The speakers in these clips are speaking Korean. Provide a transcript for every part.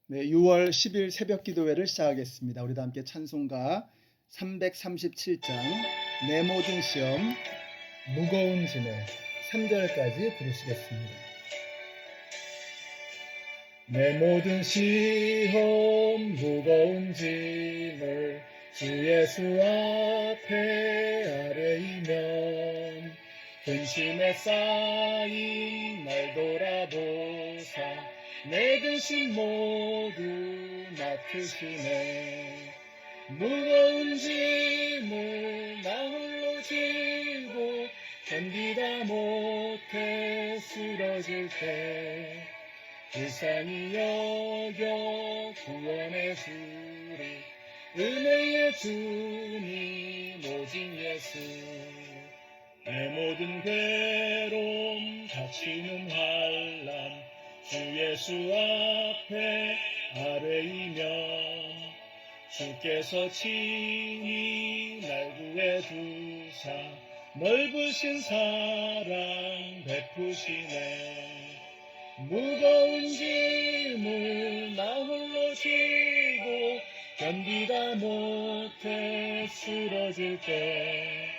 네, 6월 10일 새벽 기도회를 시작하겠습니다. 우리도 함께 찬송가 337장 내 모든 시험 무거운 짐을 3절까지 부르시겠습니다. 내 모든 시험 무거운 짐을 주 예수 앞에 아뢰이면 근심에 쌓인 날 돌아보사 내 근심 모두 맡으시네. 무거운 짐을 나 홀로 지고 견디다 못해 쓰러질 때 불쌍히 여겨 구원해 주리 은혜의 주님 오직 예수. 내 모든 괴로움 다치는 환난 주 예수 앞에 아뢰이면 주께서 친히 날 구해주사 넓으신 사랑 베푸시네. 무거운 짐을 나 홀로 지고 견디다 못해 쓰러질 때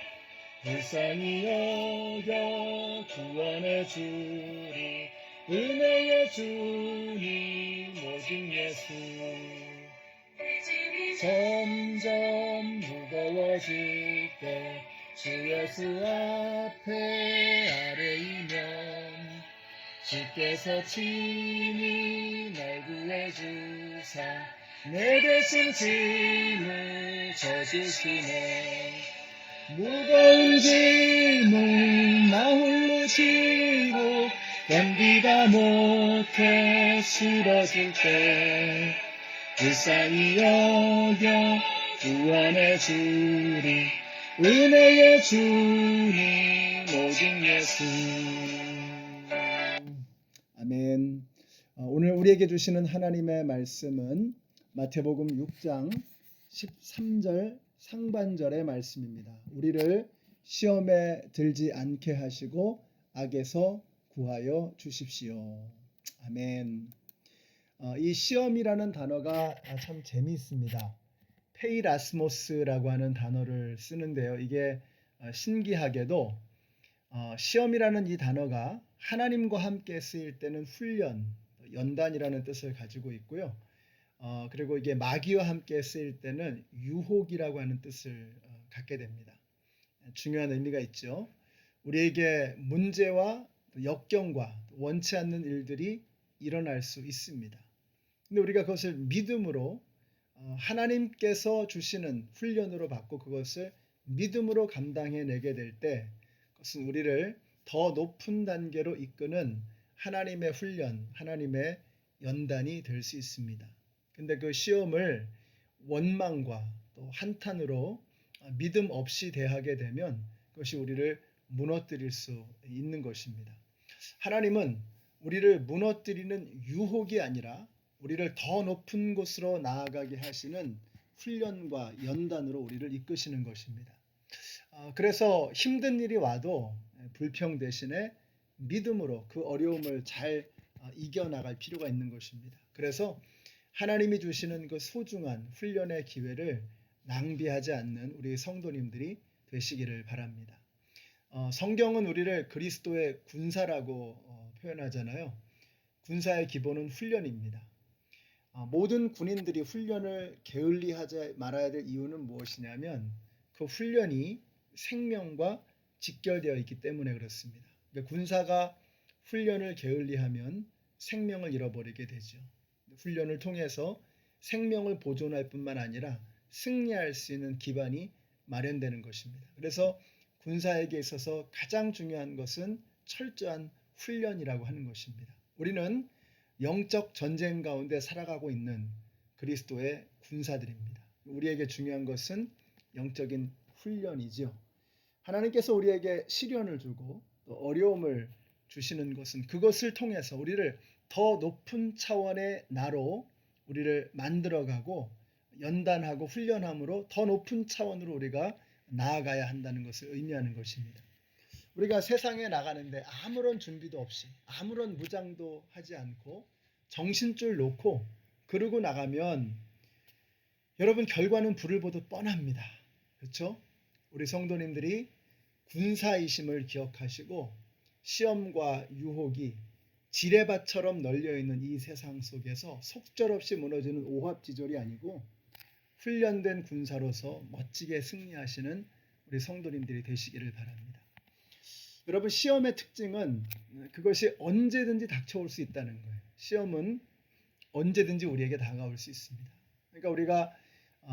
불쌍히 여겨 구원해 주리 은혜의 주님 오직 예수. 점점 무거워질 때 주 예수 앞에 아뢰이면 주께서 친히 날 구해주사 내 대신 짐을 져주시네. 무거운 짐을 나 홀로 지고 견디다 못해 쓰러질 때 불쌍히 여겨 구원해 주리 은혜의 주님 오직 예수. 아멘. 오늘 우리에게 주시는 하나님의 말씀은 마태복음 6장 13절 상반절의 말씀입니다. 우리를 시험에 들지 않게 하시고 악에서 구하여 주십시오. 아멘. 이 시험이라는 단어가 참 재미있습니다. 페이라스모스라고 하는 단어를 쓰는데요. 이게 신기하게도 시험이라는 이 단어가 하나님과 함께 쓰일 때는 훈련, 연단이라는 뜻을 가지고 있고요. 그리고 이게 마귀와 함께 쓰일 때는 유혹이라고 하는 뜻을 갖게 됩니다. 중요한 의미가 있죠. 우리에게 문제와 역경과 원치 않는 일들이 일어날 수 있습니다. 근데 우리가 그것을 믿음으로 하나님께서 주시는 훈련으로 받고 그것을 믿음으로 감당해내게 될 때 그것은 우리를 더 높은 단계로 이끄는 하나님의 훈련, 하나님의 연단이 될 수 있습니다. 근데 그 시험을 원망과 또 한탄으로 믿음 없이 대하게 되면 그것이 우리를 무너뜨릴 수 있는 것입니다. 하나님은 우리를 무너뜨리는 유혹이 아니라 우리를 더 높은 곳으로 나아가게 하시는 훈련과 연단으로 우리를 이끄시는 것입니다. 그래서 힘든 일이 와도 불평 대신에 믿음으로 그 어려움을 잘 이겨나갈 필요가 있는 것입니다. 그래서 하나님이 주시는 그 소중한 훈련의 기회를 낭비하지 않는 우리 성도님들이 되시기를 바랍니다. 성경은 우리를 그리스도의 군사라고 표현하잖아요. 군사의 기본은 훈련입니다. 모든 군인들이 훈련을 게을리하지 말아야 될 이유는 무엇이냐면 그 훈련이 생명과 직결되어 있기 때문에 그렇습니다. 그러니까 군사가 훈련을 게을리하면 생명을 잃어버리게 되죠. 훈련을 통해서 생명을 보존할 뿐만 아니라 승리할 수 있는 기반이 마련되는 것입니다. 그래서 군사에게 있어서 가장 중요한 것은 철저한 훈련이라고 하는 것입니다. 우리는 영적 전쟁 가운데 살아가고 있는 그리스도의 군사들입니다. 우리에게 중요한 것은 영적인 훈련이지요. 하나님께서 우리에게 시련을 주고 또 어려움을 주시는 것은 그것을 통해서 우리를 더 높은 차원의 나로 우리를 만들어가고 연단하고 훈련함으로 더 높은 차원으로 우리가 나아가야 한다는 것을 의미하는 것입니다. 우리가 세상에 나가는데 아무런 준비도 없이 아무런 무장도 하지 않고 정신줄 놓고 그러고 나가면 여러분 결과는 불을 보듯 뻔합니다. 그렇죠? 우리 성도님들이 군사이심을 기억하시고 시험과 유혹이 지뢰밭처럼 널려있는 이 세상 속에서 속절없이 무너지는 오합지졸이 아니고 훈련된 군사로서 멋지게 승리하시는 우리 성도님들이 되시기를 바랍니다. 여러분, 시험의 특징은 그것이 언제든지 닥쳐올 수 있다는 거예요. 시험은 언제든지 우리에게 다가올 수 있습니다. 그러니까 우리가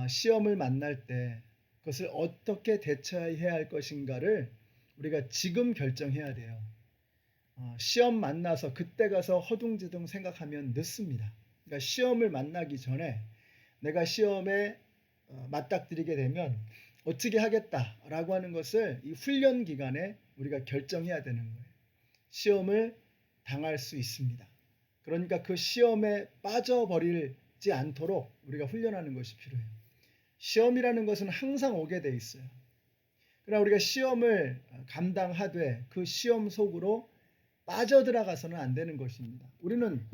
시험을 만날 때 그것을 어떻게 대처해야 할 것인가를 우리가 지금 결정해야 돼요. 시험 만나서 그때 가서 허둥지둥 생각하면 늦습니다. 그러니까 시험을 만나기 전에 내가 시험에 맞닥뜨리게 되면 어떻게 하겠다라고 하는 것을 이 훈련 기간에 우리가 결정해야 되는 거예요. 시험을 당할 수 있습니다. 그러니까 그 시험에 빠져버리지 않도록 우리가 훈련하는 것이 필요해요. 시험이라는 것은 항상 오게 돼 있어요. 그러나 우리가 시험을 감당하되 그 시험 속으로 빠져들어가서는 안 되는 것입니다. 우리는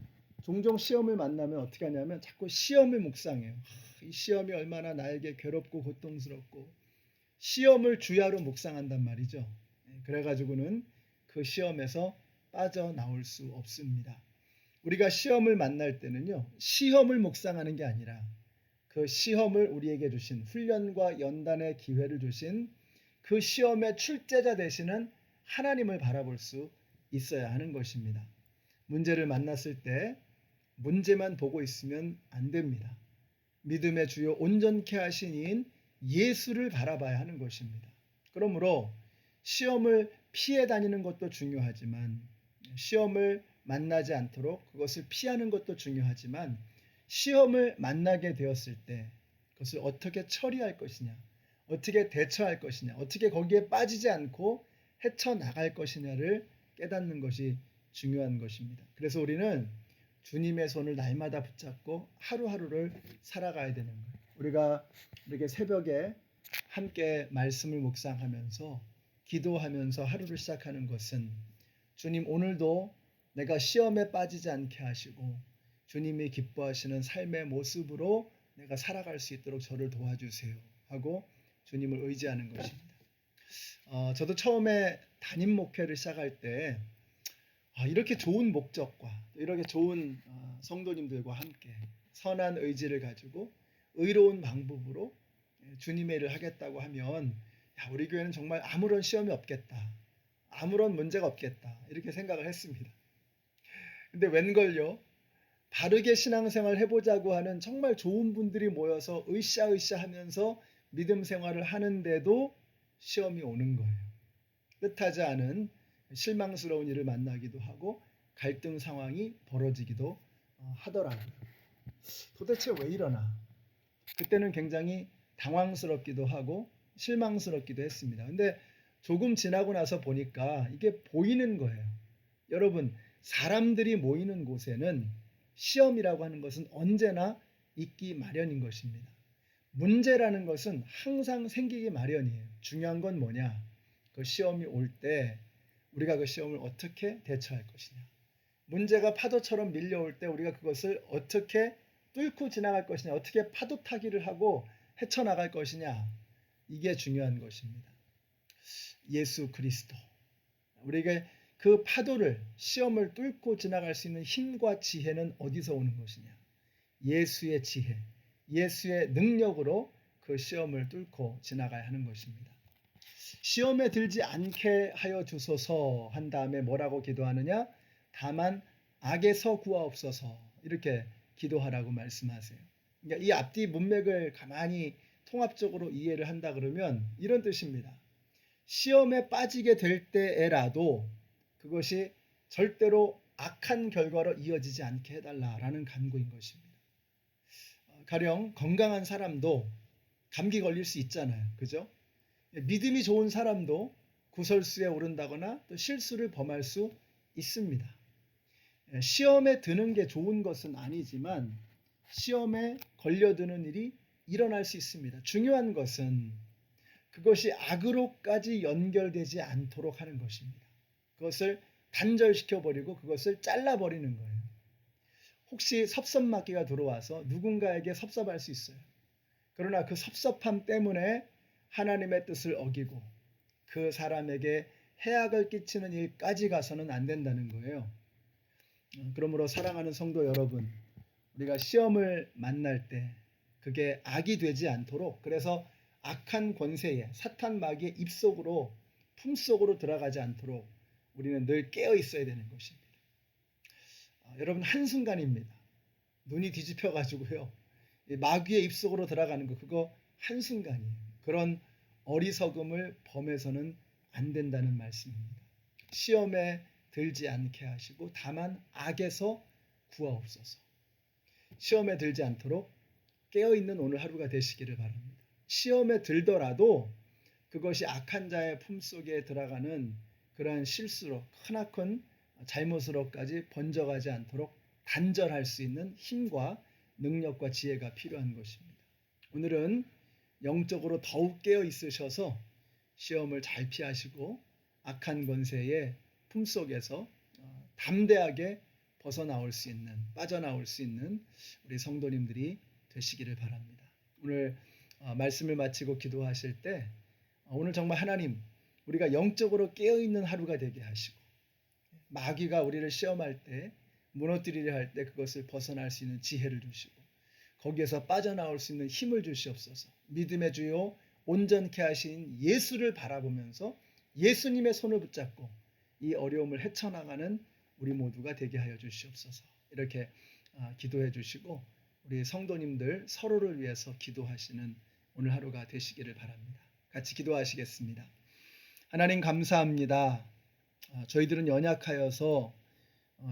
종종 시험을 만나면 어떻게 하냐면 자꾸 시험을 묵상해요. 이 시험이 얼마나 나에게 괴롭고 고통스럽고 시험을 주야로 묵상한단 말이죠. 그래가지고는 그 시험에서 빠져나올 수 없습니다. 우리가 시험을 만날 때는요, 시험을 묵상하는 게 아니라 그 시험을 우리에게 주신 훈련과 연단의 기회를 주신 그 시험의 출제자 되시는 하나님을 바라볼 수 있어야 하는 것입니다. 문제를 만났을 때 문제만 보고 있으면 안 됩니다. 믿음의 주요 온전케 하신 이인 예수를 바라봐야 하는 것입니다. 그러므로 시험을 피해 다니는 것도 중요하지만 시험을 만나지 않도록 그것을 피하는 것도 중요하지만 시험을 만나게 되었을 때 그것을 어떻게 처리할 것이냐, 어떻게 대처할 것이냐, 어떻게 거기에 빠지지 않고 헤쳐나갈 것이냐를 깨닫는 것이 중요한 것입니다. 그래서 우리는 주님의 손을 날마다 붙잡고 하루하루를 살아가야 되는 거예요. 우리가 이렇게 새벽에 함께 말씀을 묵상하면서 기도하면서 하루를 시작하는 것은 주님, 오늘도 내가 시험에 빠지지 않게 하시고 주님이 기뻐하시는 삶의 모습으로 내가 살아갈 수 있도록 저를 도와주세요 하고 주님을 의지하는 것입니다. 저도 처음에 담임 목회를 시작할 때 이렇게 좋은 목적과 이렇게 좋은 성도님들과 함께 선한 의지를 가지고 의로운 방법으로 주님의 일을 하겠다고 하면 우리 교회는 정말 아무런 시험이 없겠다, 아무런 문제가 없겠다 이렇게 생각을 했습니다. 근데 웬걸요, 바르게 신앙생활 해보자고 하는 정말 좋은 분들이 모여서 으쌰으쌰 하면서 믿음 생활을 하는데도 시험이 오는 거예요. 뜻하지 않은 실망스러운 일을 만나기도 하고 갈등 상황이 벌어지기도 하더라고요. 도대체 왜 이러나? 그때는 굉장히 당황스럽기도 하고 실망스럽기도 했습니다. 근데 조금 지나고 나서 보니까 이게 보이는 거예요. 여러분, 사람들이 모이는 곳에는 시험이라고 하는 것은 언제나 있기 마련인 것입니다. 문제라는 것은 항상 생기기 마련이에요. 중요한 건 뭐냐? 그 시험이 올 때 우리가 그 시험을 어떻게 대처할 것이냐. 문제가 파도처럼 밀려올 때 우리가 그것을 어떻게 뚫고 지나갈 것이냐. 어떻게 파도 타기를 하고 헤쳐나갈 것이냐. 이게 중요한 것입니다. 예수 그리스도. 우리에게 그 파도를, 시험을 뚫고 지나갈 수 있는 힘과 지혜는 어디서 오는 것이냐? 예수의 지혜, 예수의 능력으로 그 시험을 뚫고 지나가야 하는 것입니다. 시험에 들지 않게 하여 주소서 한 다음에 뭐라고 기도하느냐? 다만 악에서 구하옵소서 이렇게 기도하라고 말씀하세요. 그러니까 이 앞뒤 문맥을 가만히 통합적으로 이해를 한다 그러면 이런 뜻입니다. 시험에 빠지게 될 때에라도 그것이 절대로 악한 결과로 이어지지 않게 해달라라는 간구인 것입니다. 가령 건강한 사람도 감기 걸릴 수 있잖아요. 그죠? 믿음이 좋은 사람도 구설수에 오른다거나 또 실수를 범할 수 있습니다. 시험에 드는 게 좋은 것은 아니지만 시험에 걸려드는 일이 일어날 수 있습니다. 중요한 것은 그것이 악으로까지 연결되지 않도록 하는 것입니다. 그것을 단절시켜버리고 그것을 잘라버리는 거예요. 혹시 섭섭마귀가 들어와서 누군가에게 섭섭할 수 있어요. 그러나 그 섭섭함 때문에 하나님의 뜻을 어기고 그 사람에게 해악을 끼치는 일까지 가서는 안 된다는 거예요. 그러므로 사랑하는 성도 여러분, 우리가 시험을 만날 때 그게 악이 되지 않도록, 그래서 악한 권세에 사탄 마귀의 입속으로 품속으로 들어가지 않도록 우리는 늘 깨어 있어야 되는 것입니다. 여러분, 한순간입니다. 눈이 뒤집혀 가지고요, 마귀의 입속으로 들어가는 거, 그거 한순간이에요. 그런 어리석음을 범해서는 안 된다는 말씀입니다. 시험에 들지 않게 하시고 다만 악에서 구하옵소서. 시험에 들지 않도록 깨어있는 오늘 하루가 되시기를 바랍니다. 시험에 들더라도 그것이 악한 자의 품속에 들어가는 그러한 실수로, 크나큰 잘못으로까지 번져가지 않도록 단절할 수 있는 힘과 능력과 지혜가 필요한 것입니다. 오늘은 영적으로 더욱 깨어 있으셔서 시험을 잘 피하시고 악한 권세의 품속에서 담대하게 벗어나올 수 있는, 빠져나올 수 있는 우리 성도님들이 되시기를 바랍니다. 오늘 말씀을 마치고 기도하실 때 오늘 정말 하나님, 우리가 영적으로 깨어있는 하루가 되게 하시고 마귀가 우리를 시험할 때, 무너뜨리려 할 때 그것을 벗어날 수 있는 지혜를 주시고 거기에서 빠져나올 수 있는 힘을 주시옵소서. 믿음의 주요 온전케 하신 예수를 바라보면서 예수님의 손을 붙잡고 이 어려움을 헤쳐나가는 우리 모두가 되게 하여 주시옵소서. 이렇게 기도해 주시고 우리 성도님들 서로를 위해서 기도하시는 오늘 하루가 되시기를 바랍니다. 같이 기도하시겠습니다. 하나님 감사합니다. 저희들은 연약하여서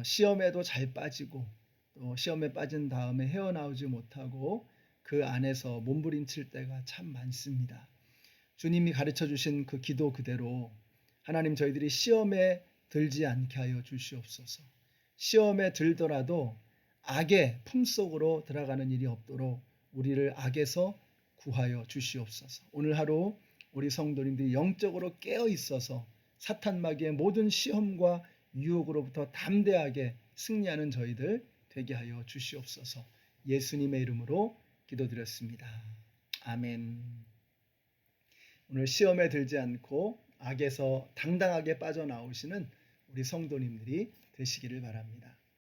시험에도 잘 빠지고 또 시험에 빠진 다음에 헤어나오지 못하고 그 안에서 몸부림칠 때가 참 많습니다. 주님이 가르쳐 주신 그 기도 그대로 하나님, 저희들이 시험에 들지 않게 하여 주시옵소서. 시험에 들더라도 악의 품속으로 들어가는 일이 없도록 우리를 악에서 구하여 주시옵소서. 오늘 하루 우리 성도님들이 영적으로 깨어 있어서 사탄 마귀의 모든 시험과 유혹으로부터 담대하게 승리하는 저희들 되게 하여 주시옵소서. 예수님의 이름으로 기도드렸습니다. 아멘. 오늘 시험에 들지 않고 악에서 당당하게 빠져나오시는 우리 성도님들이 되시기를 바랍니다.